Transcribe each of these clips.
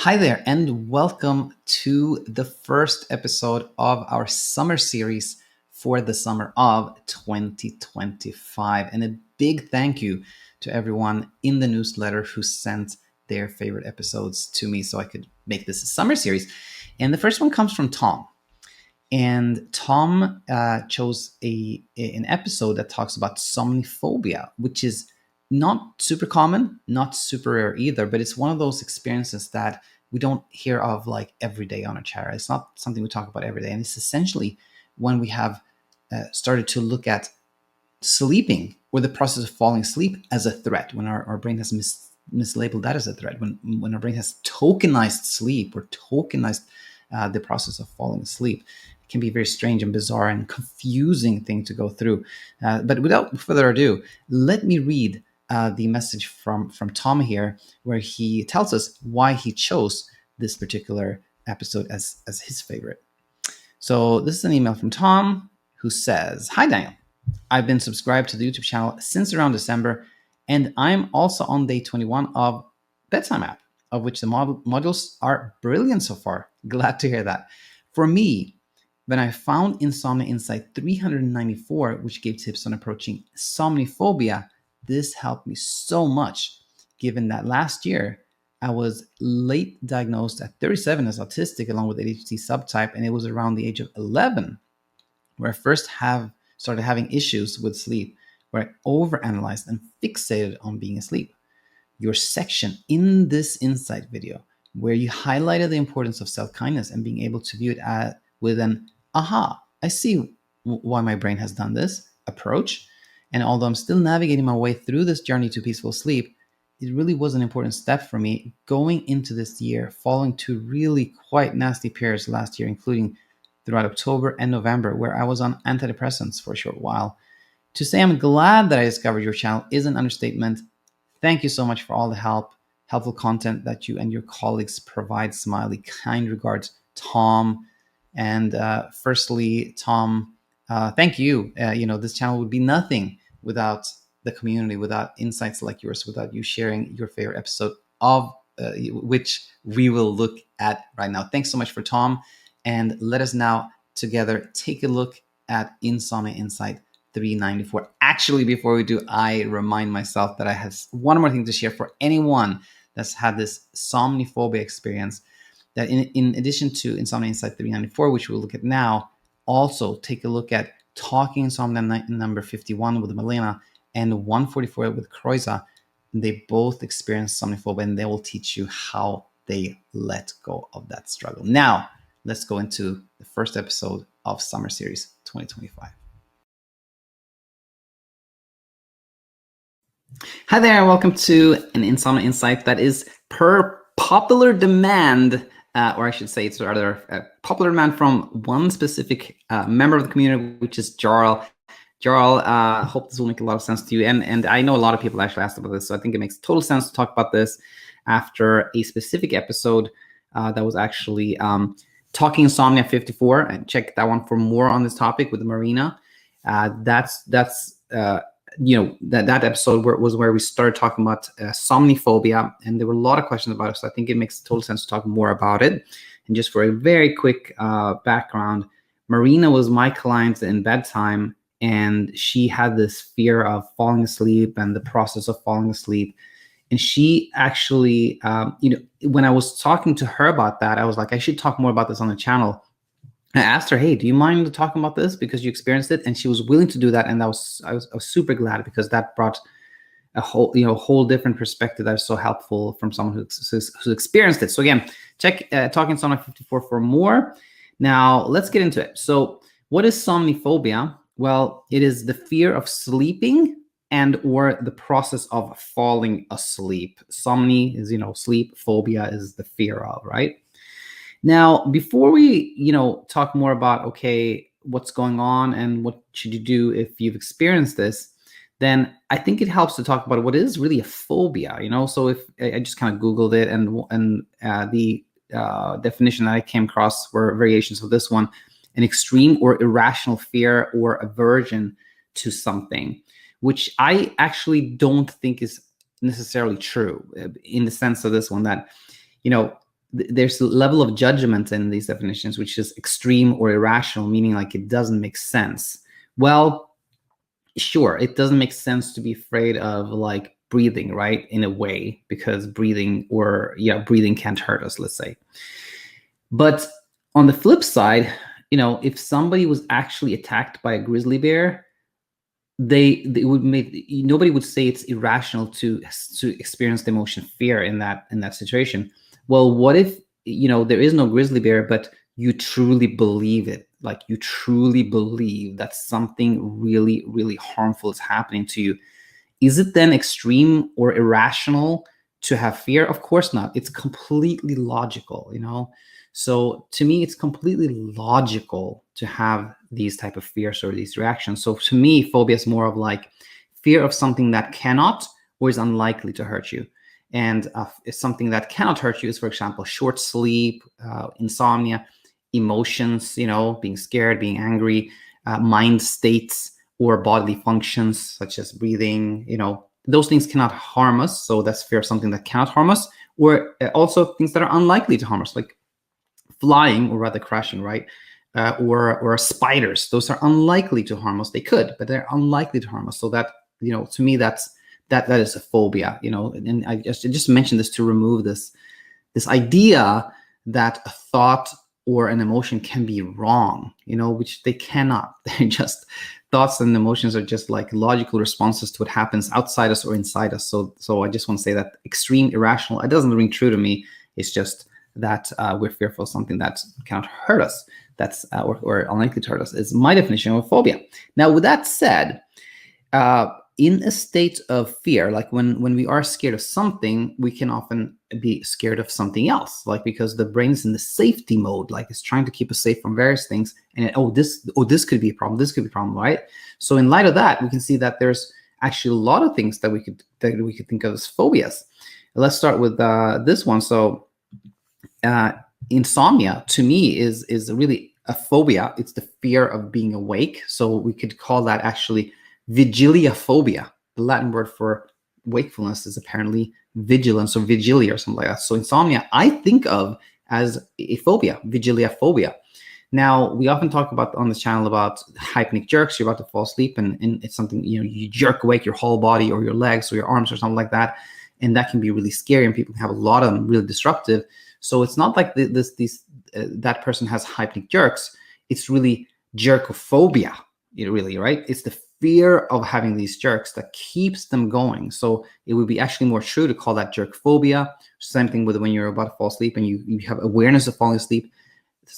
Hi there, and welcome to the first episode of our summer series for the summer of 2025. And a big thank you to everyone in the newsletter who sent their favorite episodes to me so I could make this a summer series. And the first one comes from Tom. And Tom chose an episode that talks about somniphobia, which is not super common, not super rare either, but it's one of those experiences that we don't hear of like every day on a chatter. It's not something we talk about every day. And it's essentially when we have started to look at sleeping or the process of falling asleep as a threat, when our brain has mislabeled that as a threat, when our brain has tokenized sleep or tokenized the process of falling asleep. It can be a very strange and bizarre and confusing thing to go through. But without further ado, let me read the message from Tom here, where he tells us why he chose this particular episode as his favorite. So this is an email from Tom who says, "Hi Daniel, I've been subscribed to the YouTube channel since around December, and I'm also on day 21 of BedTyme app, of which the modules are brilliant so far. Glad to hear that. For me, when I found Insomnia Insight 394, which gave tips on approaching somniphobia, this helped me so much, given that last year I was late diagnosed at 37 as autistic along with ADHD subtype, and it was around the age of 11 where I first started having issues with sleep, where I overanalyzed and fixated on being asleep. Your section in this insight video, where you highlighted the importance of self-kindness and being able to view it with an aha, I see why my brain has done this approach. And although I'm still navigating my way through this journey to peaceful sleep, it really was an important step for me going into this year, following two really quite nasty periods last year, including throughout October and November, where I was on antidepressants for a short while. To say I'm glad that I discovered your channel is an understatement. Thank you so much for all the helpful content that you and your colleagues provide. Smiley, kind regards, Tom." And firstly, Tom, thank you. This channel would be nothing without the community, without insights like yours, without you sharing your favorite episode of which we will look at right now. Thanks so much for Tom. And let us now together take a look at Insomnia Insight 394. Actually, before we do, I remind myself that I have one more thing to share for anyone that's had this somniphobia experience, that in addition to Insomnia Insight 394, which we'll look at now, also take a look at Talking Insomnia number 51 with Melina and 144 with Kreuza. They both experience somniphobia, and they will teach you how they let go of that struggle. Now, let's go into the first episode of Summer Series 2025. Hi there, and welcome to an Insomnia Insight that is per popular demand, or I should say it's rather a popular demand from one specific member of the community, which is Jarl. Jarl, hope this will make a lot of sense to you. And I know a lot of people actually asked about this, so I think it makes total sense to talk about this after a specific episode that was actually Talking Insomnia 54, and check that one for more on this topic with Marina. That episode was where we started talking about somniphobia, and there were a lot of questions about it. So I think it makes total sense to talk more about it. And just for a very quick background, Marina was my client in BedTyme, and she had this fear of falling asleep and the process of falling asleep. And she actually, when I was talking to her about that, I was like, I should talk more about this on the channel. I asked her, hey, do you mind talking about this because you experienced it? And she was willing to do that. And I was super glad, because that brought a whole different perspective that is so helpful from someone who experienced it. So again, check Talking Insomnia 54 for more. Now let's get into it. So what is somniphobia? Well, it is the fear of sleeping and or the process of falling asleep. Somni is, sleep. Phobia is the fear of, right? Now, before we, talk more about, okay, what's going on and what should you do if you've experienced this, then I think it helps to talk about what is really a phobia, So if I just kind of Googled it, and the definition that I came across were variations of this one: an extreme or irrational fear or aversion to something, which I actually don't think is necessarily true, in the sense of this one, that, there's a level of judgment in these definitions, which is extreme or irrational, meaning like it doesn't make sense. Well, sure, it doesn't make sense to be afraid of like breathing, right? In a way, because breathing can't hurt us, let's say. But on the flip side, if somebody was actually attacked by a grizzly bear, they would nobody would say it's irrational to experience the emotion fear in that situation. Well, what if there is no grizzly bear, but you truly believe it, like you truly believe that something really, really harmful is happening to you? Is it then extreme or irrational to have fear? Of course not. It's completely logical, So to me, it's completely logical to have these type of fears or these reactions. So to me, phobia is more of like fear of something that cannot or is unlikely to hurt you. And something that cannot hurt you is, for example, short sleep, insomnia, emotions, being scared, being angry, mind states, or bodily functions such as breathing. Those things cannot harm us. So that's fear of something that cannot harm us, or also things that are unlikely to harm us, like flying, or rather crashing, right? Or spiders. Those are unlikely to harm us. They could, but they're unlikely to harm us. So that, to me, that is a phobia. And I just mentioned this to remove this idea that a thought or an emotion can be wrong, which they cannot. They're just thoughts, and emotions are just like logical responses to what happens outside us or inside us. So I just want to say that extreme, irrational, it doesn't ring true to me. It's just that we're fearful of something that cannot hurt us, that's or unlikely to hurt us, is my definition of phobia. Now, with that said, in a state of fear, like when we are scared of something, we can often be scared of something else, like because the brain's in the safety mode, like it's trying to keep us safe from various things. And this could be a problem. This could be a problem, right? So in light of that, we can see that there's actually a lot of things that we could think of as phobias. Let's start with this one. So insomnia, to me, is really a phobia. It's the fear of being awake. So we could call that actually vigilia phobia. The Latin word for wakefulness is apparently vigilance or vigilia or something like that. So insomnia, I think of as a phobia, vigilia phobia. Now, we often talk about on this channel about hypnic jerks. You're about to fall asleep, and it's something, you jerk awake your whole body or your legs or your arms or something like that. And that can be really scary, and people can have a lot of them, really disruptive. So it's not like that person has hypnic jerks. It's really jerkophobia, really, right? It's the fear of having these jerks that keeps them going. So it would be actually more true to call that jerk phobia. Same thing with when you're about to fall asleep and you have awareness of falling asleep.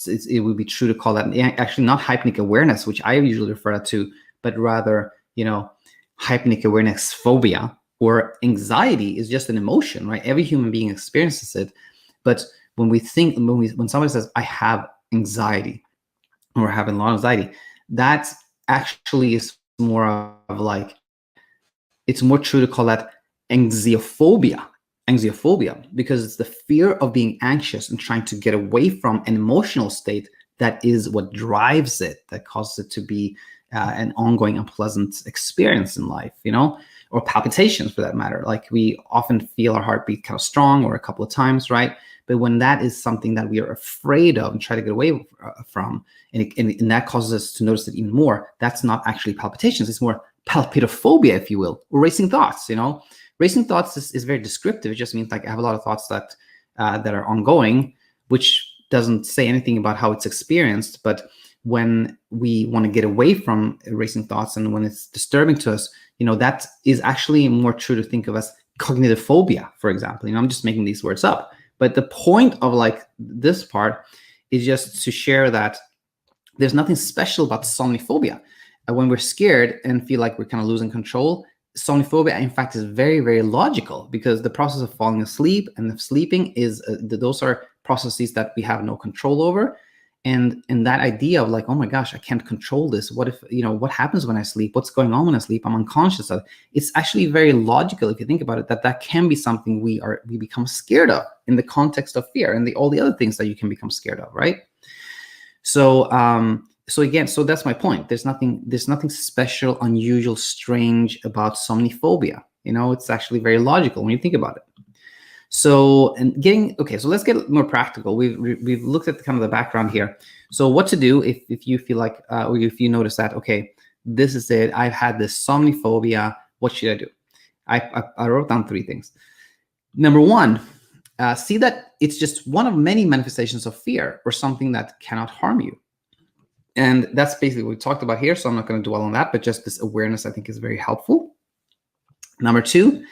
It would be true to call that actually not hypnic awareness, which I usually refer to, but rather, hypnic awareness phobia, or anxiety is just an emotion, right? Every human being experiences it. But when somebody says, I have anxiety, or having a lot of anxiety, that actually is more of like, it's more true to call that anxiophobia, because it's the fear of being anxious and trying to get away from an emotional state that is what drives it, that causes it to be an ongoing unpleasant experience in life, or palpitations for that matter. Like we often feel our heartbeat kind of strong or a couple of times, right? But when that is something that we are afraid of and try to get away from, and that causes us to notice it even more, that's not actually palpitations. It's more palpitophobia, if you will, or racing thoughts. Racing thoughts is very descriptive. It just means like I have a lot of thoughts that are ongoing, which doesn't say anything about how it's experienced. But when we want to get away from racing thoughts and when it's disturbing to us, that is actually more true to think of as cognitive phobia, for example. I'm just making these words up. But the point of like this part is just to share that there's nothing special about somniphobia. When we're scared and feel like we're kind of losing control, somniphobia, in fact, is very, very logical, because the process of falling asleep and of sleeping is those are processes that we have no control over. And that idea of like, oh my gosh, I can't control this. What if, what happens when I sleep? What's going on when I sleep? I'm unconscious of. It's actually very logical, if you think about it, that can be something we become scared of in the context of fear and all the other things that you can become scared of, right? So that's my point. There's nothing special, unusual, strange about somniphobia. It's actually very logical when you think about it. So, and so let's get more practical. We've looked at kind of the background here. So what to do if you feel like, or if you notice that, okay, this is it, I've had this somniphobia, what should I do? I wrote down 3 things. Number 1, see that it's just one of many manifestations of fear or something that cannot harm you. And that's basically what we talked about here, so I'm not going to dwell on that, but just this awareness I think is very helpful. Number 2,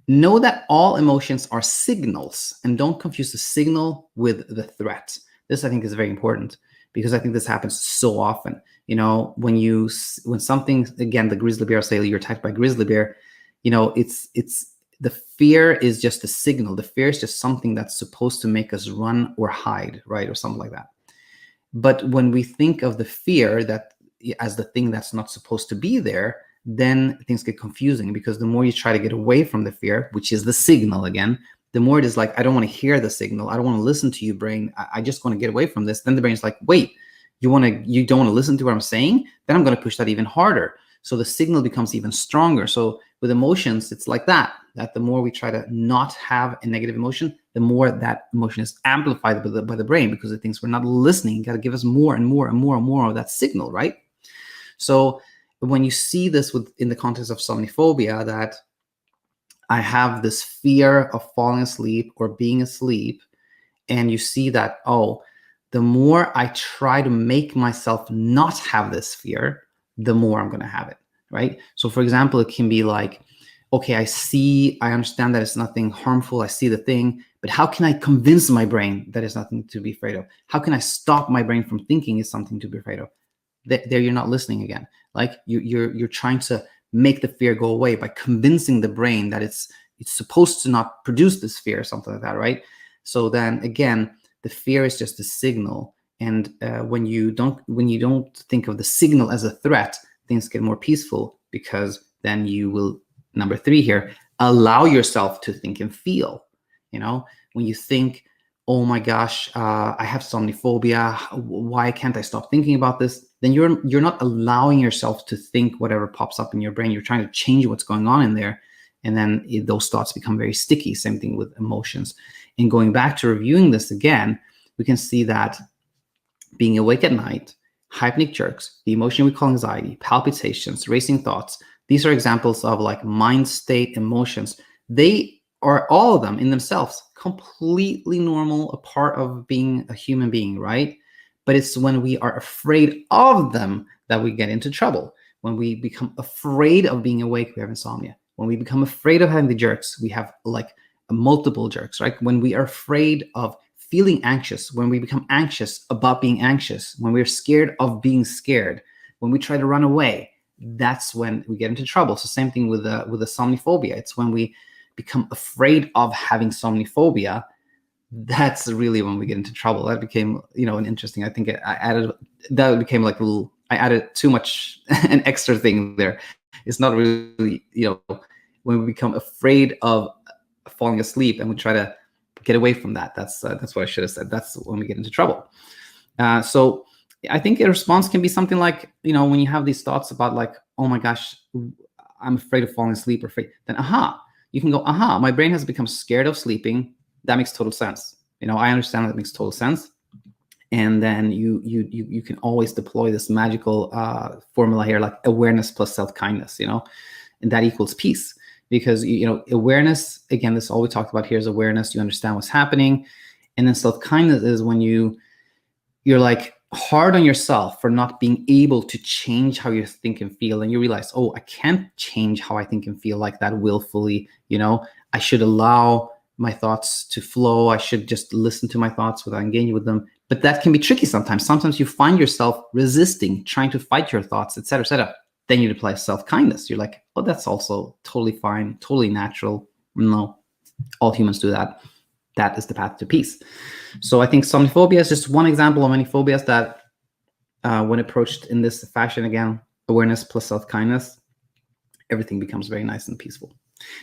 know that all emotions are signals, and don't confuse the signal with the threat. This I think is very important, because I think this happens so often. When something, again, the grizzly bear, say you're attacked by a grizzly bear, it's the fear is just a signal. The fear is just something that's supposed to make us run or hide, right? Or something like that. But when we think of the fear that as the thing that's not supposed to be there, then things get confusing, because the more you try to get away from the fear, which is the signal again, the more it is like, I don't want to hear the signal. I don't want to listen to you, brain. I just want to get away from this. Then the brain is like, wait, you don't want to listen to what I'm saying? Then I'm going to push that even harder. So the signal becomes even stronger. So with emotions, it's like that the more we try to not have a negative emotion, the more that emotion is amplified by the brain, because it thinks we're not listening. You got to give us more and more and more and more of that signal, right? So when you see this in the context of somniphobia, that I have this fear of falling asleep or being asleep, and you see that, oh, the more I try to make myself not have this fear, the more I'm going to have it, right? So for example, it can be like, okay, I understand that it's nothing harmful. I see the thing, but how can I convince my brain that it's nothing to be afraid of? How can I stop my brain from thinking it's something to be afraid of? There you're not listening again. Like you're trying to make the fear go away by convincing the brain that it's supposed to not produce this fear or something like that, right? So then again, the fear is just a signal. And when you don't think of the signal as a threat, things get more peaceful, because then you will, number 3 here, allow yourself to think and feel. When you think, oh my gosh, I have somniphobia, why can't I stop thinking about this? Then you're not allowing yourself to think whatever pops up in your brain. You're trying to change what's going on in there. And then those thoughts become very sticky. Same thing with emotions. And going back to reviewing this again, we can see that being awake at night, hypnic jerks, the emotion we call anxiety, palpitations, racing thoughts, these are examples of like mind state emotions. They are, all of them in themselves, completely normal, a part of being a human being, right? But it's when we are afraid of them that we get into trouble. When we become afraid of being awake, we have insomnia. When we become afraid of having the jerks, we have like multiple jerks, right? When we are afraid of feeling anxious, when we become anxious about being anxious, when we're scared of being scared, when we try to run away, that's when we get into trouble. So same thing with the somniphobia. It's when we become afraid of having somniphobia, that's really when we get into trouble. That became, an interesting, I think that became like a little, I added too much, an extra thing there. It's not really, when we become afraid of falling asleep and we try to get away from that. That's what I should have said. That's when we get into trouble. So I think a response can be something like, when you have these thoughts about like, oh my gosh, I'm afraid of falling asleep, or afraid, then you can go, my brain has become scared of sleeping. That makes total sense. I understand that makes total sense. And then you can always deploy this magical formula here, like awareness plus self-kindness, and that equals peace. Because, awareness, again, this is all we talked about here is awareness. You understand what's happening. And then self-kindness is when you're like hard on yourself for not being able to change how you think and feel. And you realize, oh, I can't change how I think and feel like that willfully. I should allow my thoughts to flow. I should just listen to my thoughts without engaging with them. But that can be tricky sometimes. Sometimes you find yourself resisting, trying to fight your thoughts, et cetera, et cetera. Then you apply self-kindness. You're like, oh, that's also totally fine, totally natural. No, all humans do that. That is the path to peace. So I think somniphobia is just one example of many phobias that, when approached in this fashion, again, awareness plus self-kindness, everything becomes very nice and peaceful.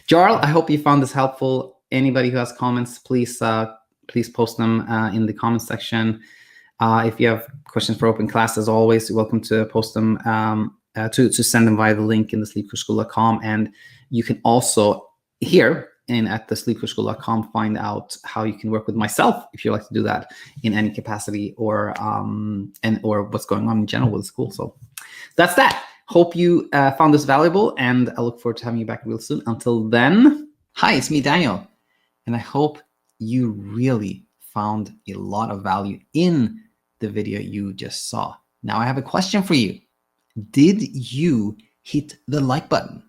Jarl, I hope you found this helpful. Anybody who has comments, please post them in the comment section. If you have questions for open class, as always, you're welcome to post them, to send them via the link in the sleepcoachschool.com. And you can also here in at thesleepcoachschool.com, find out how you can work with myself if you like to do that in any capacity, or what's going on in general with the school. So that's that. Hope you found this valuable, and I look forward to having you back real soon. Until then, hi, it's me, Daniel, and I hope you really found a lot of value in the video you just saw. Now I have a question for you. Did you hit the like button?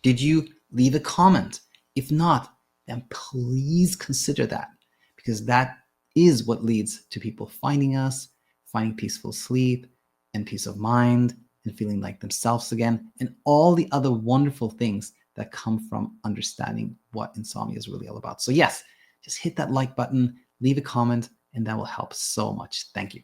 Did you leave a comment? If not, then please consider that, because that is what leads to people finding us, finding peaceful sleep and peace of mind and feeling like themselves again, and all the other wonderful things that come from understanding what insomnia is really all about. So yes, just hit that like button, leave a comment, and that will help so much. Thank you.